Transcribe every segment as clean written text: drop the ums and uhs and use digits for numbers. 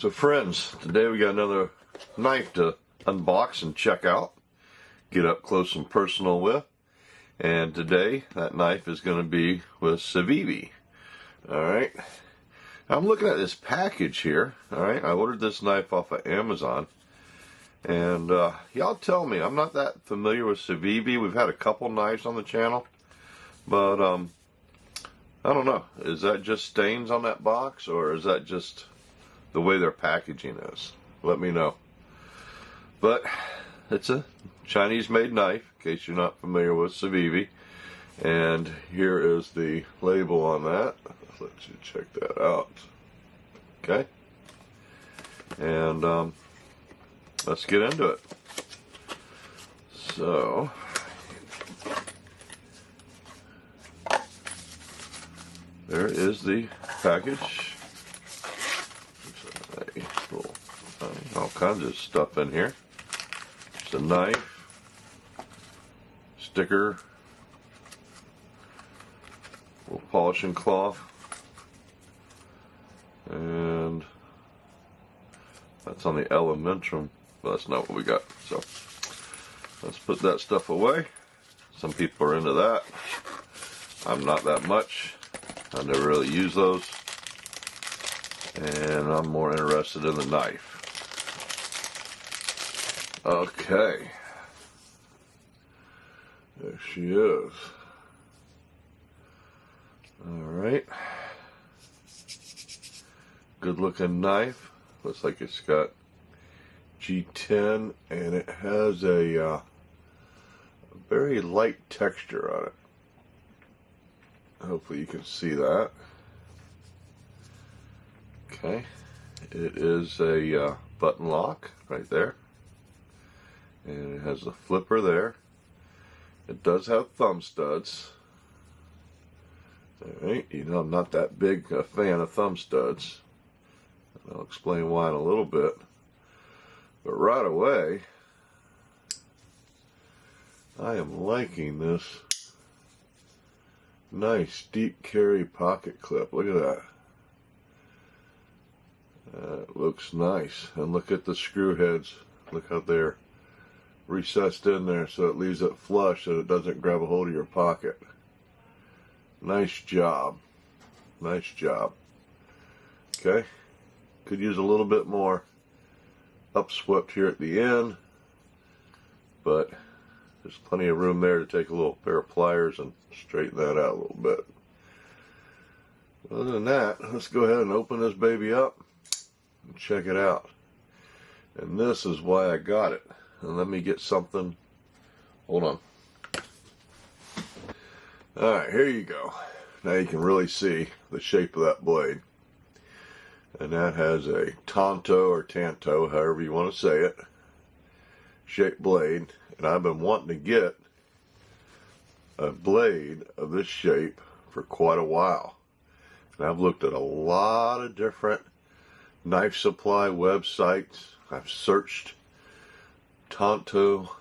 So friends, today we got another knife to unbox and check out, get up close and personal with. And today that knife is going to be with Civivi. Alright, I'm looking at this package here. Alright, I ordered this knife off of Amazon. And y'all tell me, I'm not that familiar with Civivi. We've had a couple knives on the channel. But I don't know, is that just stains on that box, or is that just the way their packaging is? Let me know. But it's a Chinese-made knife, in case you're not familiar with Civivi. And here is the label on that. Let's let you check that out. Okay. And let's get into it. So, there is the package. All kinds of stuff in here. It's a knife, sticker, little polishing cloth, and that's on the Elementrum. But that's not what we got. So let's put that stuff away. Some people are into that. I'm not that much. I never really use those. And I'm more interested in the knife. Okay. There she is. Alright. Good looking knife. Looks like it's got G10 and it has a very light texture on it. Hopefully you can see that. Okay, it is a button lock right there, and it has a flipper there. It does have thumb studs. Alright, you know I'm not that big a fan of thumb studs. I'll explain why in a little bit. But right away, I am liking this nice deep carry pocket clip. Look at that. It looks nice. And look at the screw heads. Look how they're recessed in there so it leaves it flush so it doesn't grab a hold of your pocket. Nice job. Nice job. Okay. Could use a little bit more upswept here at the end, but there's plenty of room there to take a little pair of pliers and straighten that out a little bit. Other than that, let's go ahead and open this baby up and check it out. And this is why I got it. And let me get something. Hold on. Alright, here you go. Now you can really see the shape of that blade. And that has a Tanto or Tanto, however you want to say it, shaped blade. And I've been wanting to get a blade of this shape for quite a while. And I've looked at a lot of different knife supply websites. I've searched Tanto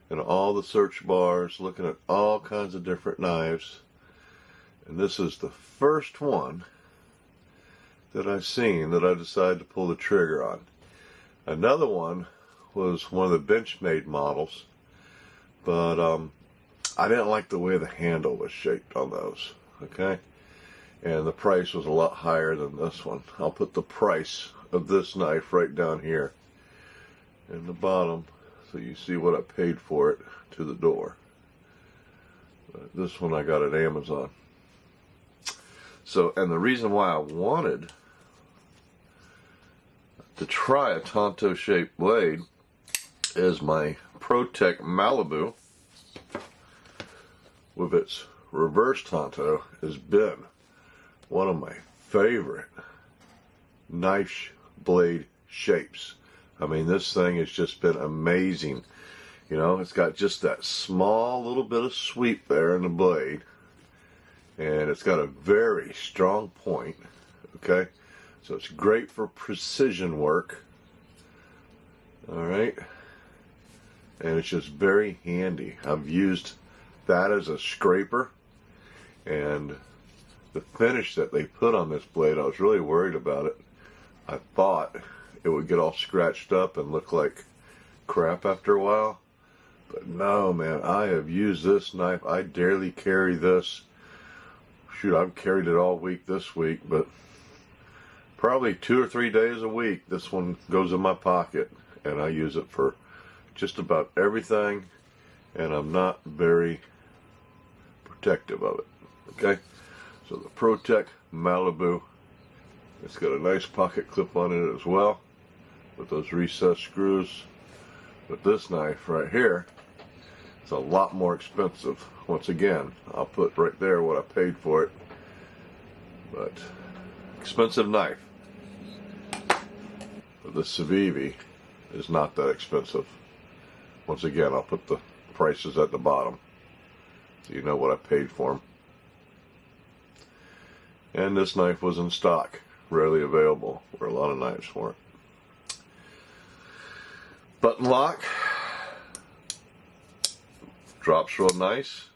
in all the search bars, looking at all kinds of different knives. And this is the first one that I've seen that I decided to pull the trigger on. Another one was one of the Benchmade models, but I didn't like the way the handle was shaped on those. Okay, and the price was a lot higher than this one. I'll put the price of this knife right down here in the bottom so you see what I paid for it to the door. But this one I got at Amazon. So, and the reason why I wanted to try a Tanto shaped blade is my ProTech Malibu with its reverse Tanto has been one of my favorite knife blade shapes. I mean, this thing has just been amazing. You know, it's got just that small little bit of sweep there in the blade, and it's got a very strong point. Okay, so it's great for precision work. All right, and it's just very handy. I've used that as a scraper, and the finish that they put on this blade, I was really worried about it, I thought it would get all scratched up and look like crap after a while. But no, man, I have used this knife. I daily carry this. Shoot, I've carried it all week this week, but probably 2 or 3 days a week this one goes in my pocket, and I use it for just about everything, and I'm not very protective of it. Okay, so the ProTech Malibu, it's got a nice pocket clip on it as well with those recessed screws. But this knife right here, it's a lot more expensive. Once again, I'll put right there what I paid for it. But expensive knife. But the Civivi is not that expensive. Once again, I'll put the prices at the bottom so you know what I paid for them. And this knife was in stock, rarely available, where a lot of knives weren't. Button lock. Drops real nice.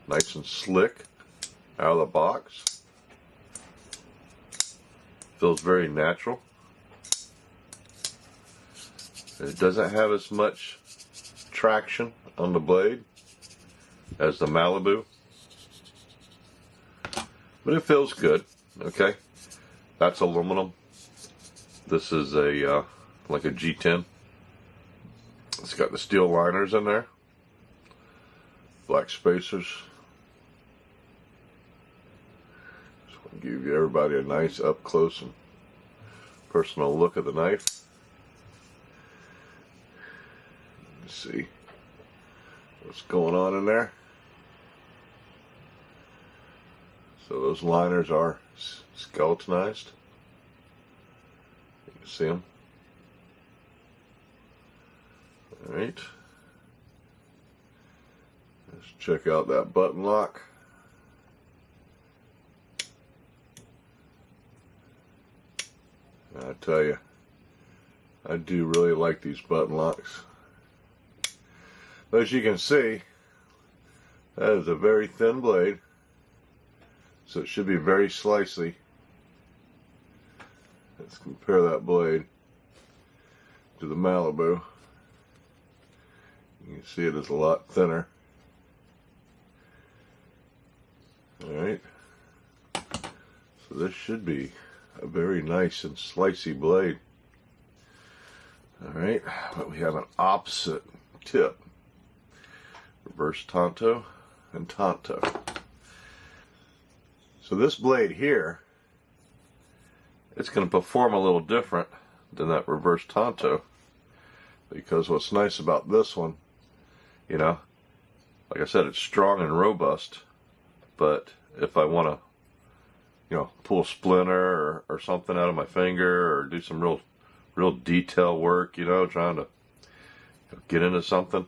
Nice and slick out of the box. Feels very natural. It doesn't have as much traction on the blade as the Malibu, but it feels good. Okay, that's aluminum. This is a like a G10. It's got the steel liners in there, black spacers. Just want to give everybody a nice up close and personal look at the knife. Let's see what's going on in there. So those liners are skeletonized. You can see them. All right. Let's check out that button lock. I tell you, I do really like these button locks. As you can see, that is a very thin blade, so it should be very slicey. Let's compare that blade to the Malibu. You can see it is a lot thinner. Alright, so this should be a very nice and slicey blade. Alright, but we have an opposite tip. Reverse Tanto and Tanto. So this blade here, it's going to perform a little different than that reverse Tanto, because what's nice about this one, you know, like I said, it's strong and robust, but if I want to, you know, pull a splinter or something out of my finger, or do some real detail work, you know, trying to get into something,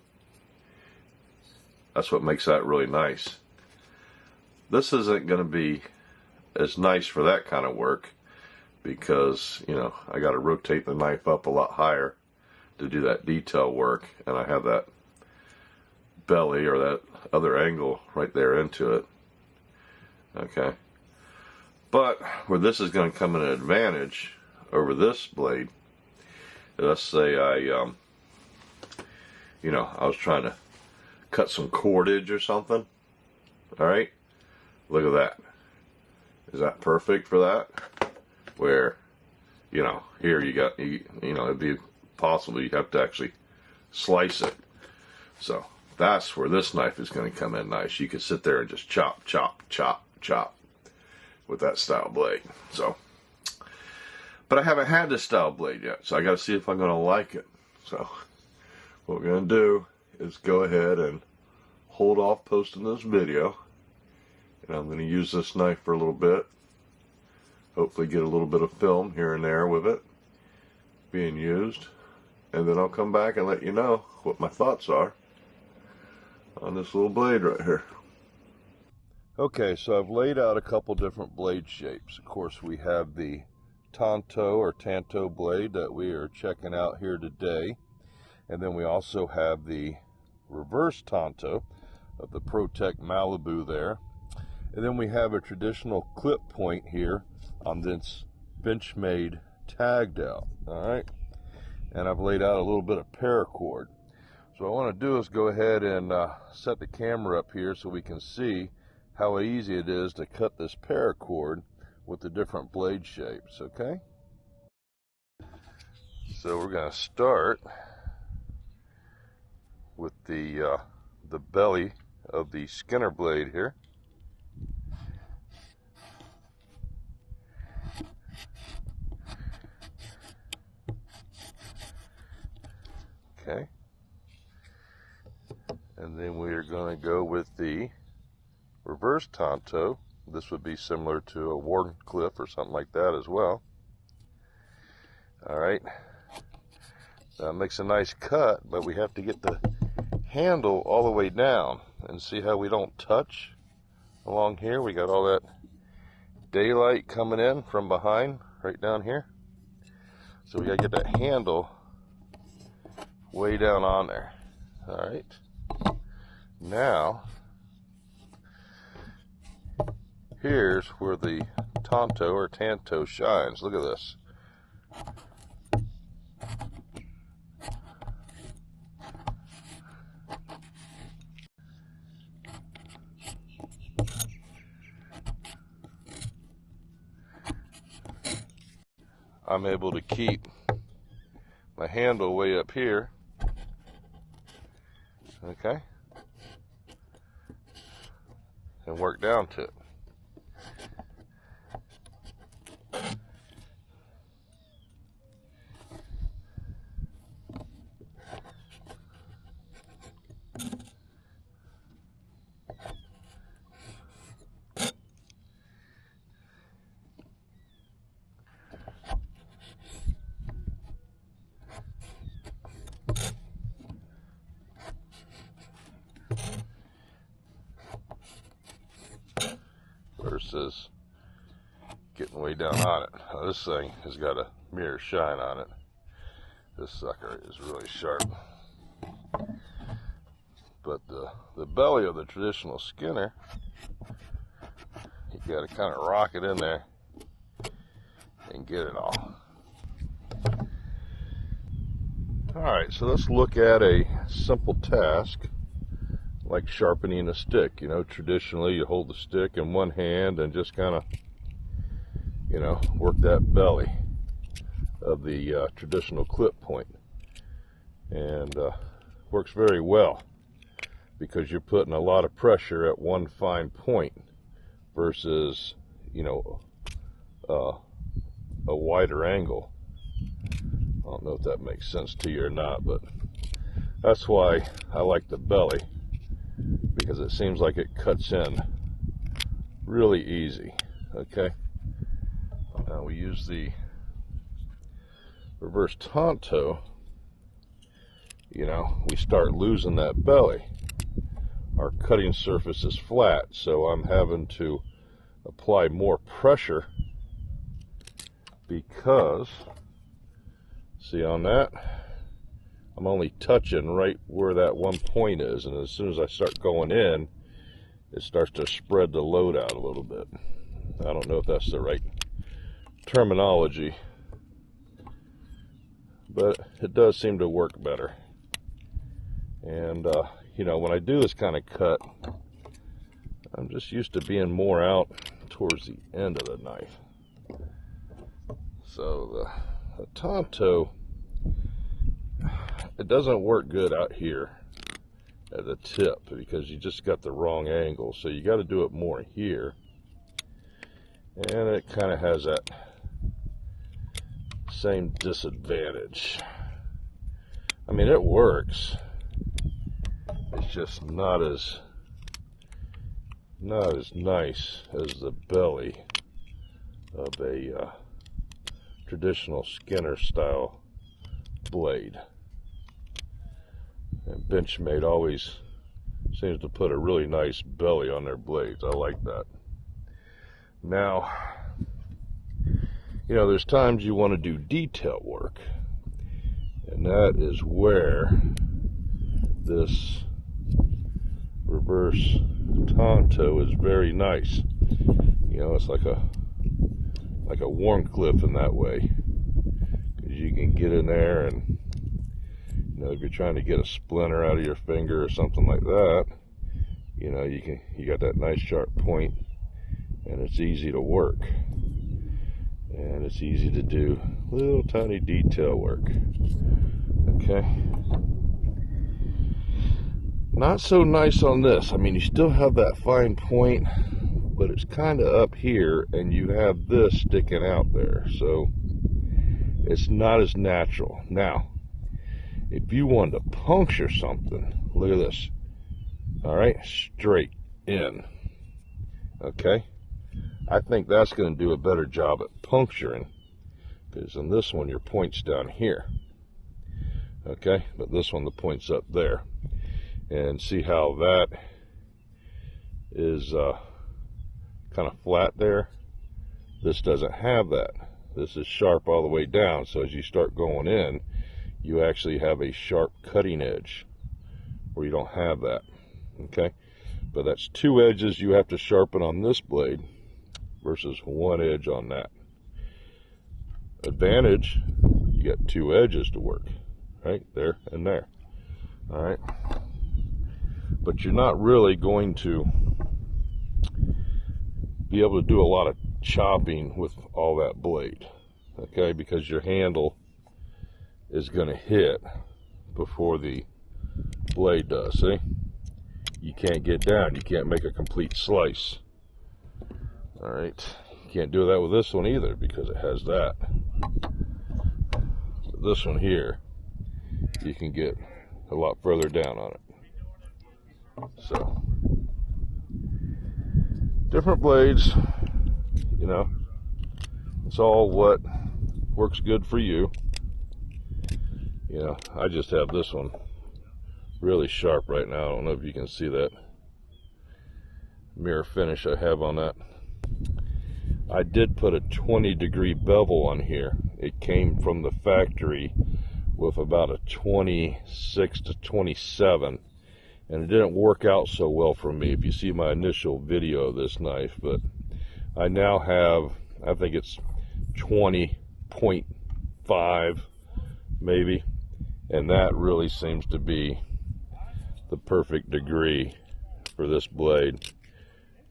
that's what makes that really nice. This isn't going to be as nice for that kind of work because, you know, I got to rotate the knife up a lot higher to do that detail work, and I have that belly or that other angle right there into it. Okay. But where this is going to come in an advantage over this blade, let's say I, you know, I was trying to cut some cordage or something. All right, look at that. Is that perfect for that? Where, you know, here you got, you know, it'd be possible you have to actually slice it. So that's where this knife is going to come in nice. You can sit there and just chop, chop, chop, chop with that style blade. So, but I haven't had this style blade yet, so I got to see if I'm going to like it. So what we're going to do is go ahead and hold off posting this video, and I'm going to use this knife for a little bit, hopefully get a little bit of film here and there with it being used, and then I'll come back and let you know what my thoughts are on this little blade right here. Okay, so I've laid out a couple different blade shapes. Of course, we have the Tanto or Tanto blade that we are checking out here today, and then we also have the reverse Tanto of the ProTech Malibu there, and then we have a traditional clip point here on this Benchmade tagged out. All right, and I've laid out a little bit of paracord. So what I want to do is go ahead and set the camera up here so we can see how easy it is to cut this paracord with the different blade shapes. Okay, so we're going to start with the belly of the Skinner blade here. Okay, and then we are going to go with the reverse Tanto. This would be similar to a Warncliffe or something like that as well. All right, that makes a nice cut, but we have to get the handle all the way down, and see how we don't touch along here. We got all that daylight coming in from behind right down here, so we got to get that handle way down on there. All right, now here's where the Tanto or Tanto shines. Look at this. I'm able to keep my handle way up here. Okay, and work down to it. Versus getting way down on it. Now, this thing has got a mirror shine on it. This sucker is really sharp. But the belly of the traditional Skinner, you got to kind of rock it in there and get it all. Alright, so let's look at a simple task like sharpening a stick. You know, traditionally you hold the stick in one hand and just kind of, you know, work that belly of the traditional clip point. And works very well because you're putting a lot of pressure at one fine point versus, you know, a wider angle. I don't know if that makes sense to you or not, but that's why I like the belly, because it seems like it cuts in really easy. Okay, now we use the reverse Tanto. You know, we start losing that belly. Our cutting surface is flat, so I'm having to apply more pressure because, see on that, I'm only touching right where that one point is, and as soon as I start going in, it starts to spread the load out a little bit. I don't know if that's the right terminology, but it does seem to work better. And you know, when I do this kind of cut, I'm just used to being more out towards the end of the knife. So the Tanto, it doesn't work good out here at the tip because you just got the wrong angle. So you got to do it more here. And it kind of has that same disadvantage. I mean, it works. It's just not as nice as the belly of a traditional Skinner style blade. And Benchmade always seems to put a really nice belly on their blades. I like that. Now, you know, there's times you want to do detail work, and that is where this reverse Tanto is very nice. You know, it's like a like a Warncliffe in that way, because you can get in there and, you know, if you're trying to get a splinter out of your finger or something like that, you know, you got that nice sharp point, and it's easy to work, and it's easy to do little tiny detail work. Okay, not so nice on this. I mean, you still have that fine point, but it's kind of up here, and you have this sticking out there, so it's not as natural. Now, if you want to puncture something, look at this. All right, straight in. Okay, I think that's going to do a better job at puncturing, because in this one your point's down here. Okay, but this one the point's up there, and see how that is kind of flat there. This doesn't have that. This is sharp all the way down, so as you start going in, you actually have a sharp cutting edge where you don't have that. Okay, but that's two edges you have to sharpen on this blade versus one edge on that. Advantage, you got two edges to work, right there and there. All right, but you're not really going to be able to do a lot of chopping with all that blade, okay, because your handle is going to hit before the blade does. See, you can't get down, you can't make a complete slice. All right, you can't do that with this one either because it has that. But this one here, you can get a lot further down on it. So different blades, you know, it's all what works good for you. You know, I just have this one really sharp right now. I don't know if you can see that mirror finish I have on that. I did put a 20-degree bevel on here. It came from the factory with about a 26 to 27, and it didn't work out so well for me if you see my initial video of this knife, but I now have, I think it's 20.5 maybe, and that really seems to be the perfect degree for this blade.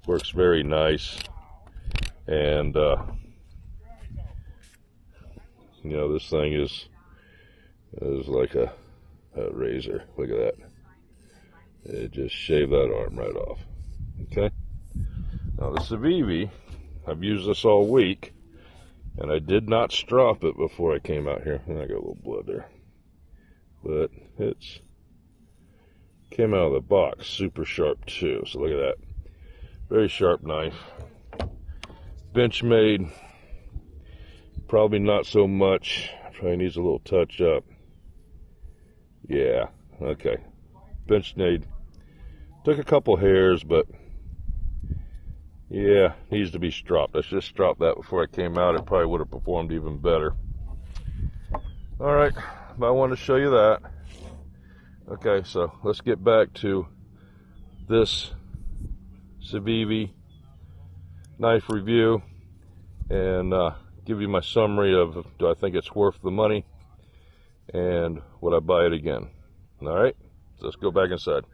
Works very nice, and you know, this thing is like a razor. Look at that. It just shaved that arm right off. Okay, now the Civivi, I've used this all week, and I did not strop it before I came out here, and I got a little blood there, but it's came out of the box super sharp too. So look at that, very sharp knife. Benchmade, probably not so much, probably needs a little touch up. Yeah, okay, Benchmade, took a couple hairs, but yeah, needs to be stropped. I should have stropped that before I came out. It probably would have performed even better. All right, but I wanted to show you that. Okay, so let's get back to this Civivi knife review and give you my summary of, do I think it's worth the money, and would I buy it again? All right, so let's go back inside.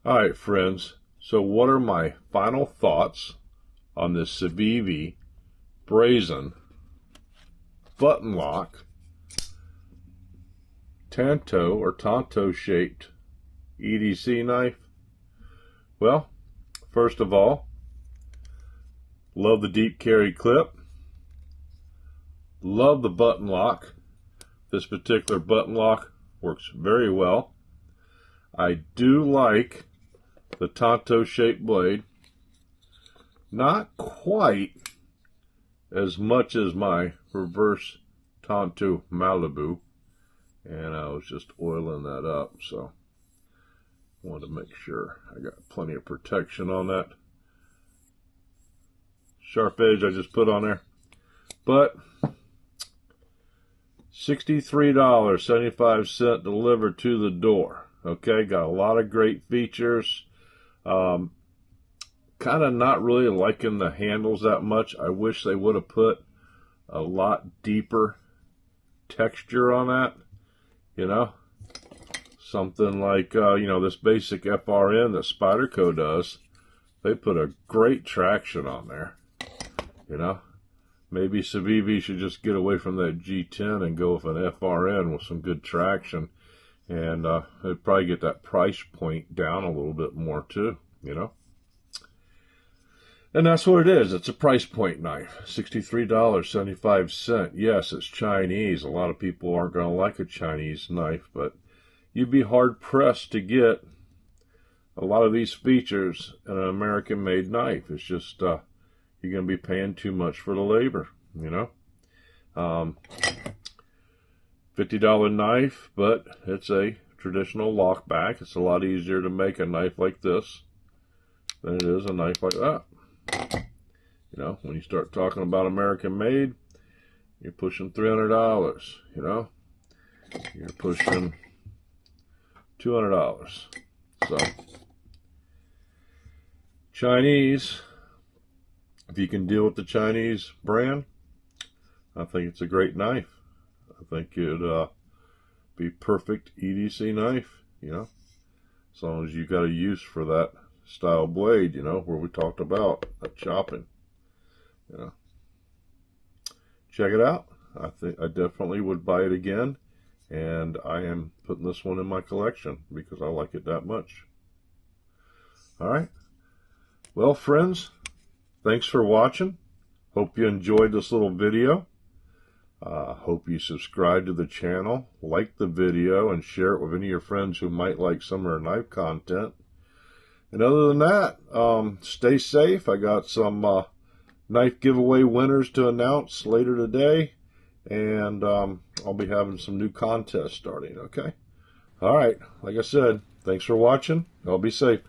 All right, friends. So what are my final thoughts on this Civivi Brazen button lock Tanto or Tanto shaped EDC knife? Well, first of all, love the deep carry clip. Love the button lock. This particular button lock works very well. I do like the Tanto shaped blade. Not quite as much as my reverse Tanto Malibu. And I was just oiling that up, so I wanted to make sure I got plenty of protection on that sharp edge I just put on there. But $63.75 delivered to the door. Okay, got a lot of great features. kind of not really liking the handles that much. I wish they would have put a lot deeper texture on that, you know, something like this basic FRN that Spyderco does. They put a great traction on there, you know. Maybe Civivi should just get away from that G10 and go with an FRN with some good traction, and they'd probably get that price point down a little bit more too, you know. And that's what it is. It's a price point knife, $63.75. Yes, it's Chinese. A lot of people aren't going to like a Chinese knife, but you'd be hard-pressed to get a lot of these features in an American-made knife. It's just you're going to be paying too much for the labor, you know. $50 knife, but it's a traditional lockback. It's a lot easier to make a knife like this than it is a knife like that. You know, when you start talking about American-made, you're pushing $300, you know. You're pushing $200. So, Chinese, if you can deal with the Chinese brand, I think it's a great knife. I think it'd be perfect EDC knife, you know, as long as you got a use for that style blade, you know, where we talked about that chopping, you know. Check it out. I think I definitely would buy it again, and I am putting this one in my collection because I like it that much. All right. Well, friends, thanks for watching. Hope you enjoyed this little video. Hope you subscribe to the channel, like the video, and share it with any of your friends who might like some of our knife content. And other than that, stay safe. I got some knife giveaway winners to announce later today, and I'll be having some new contests starting, okay? All right, like I said, thanks for watching. Y'all be safe.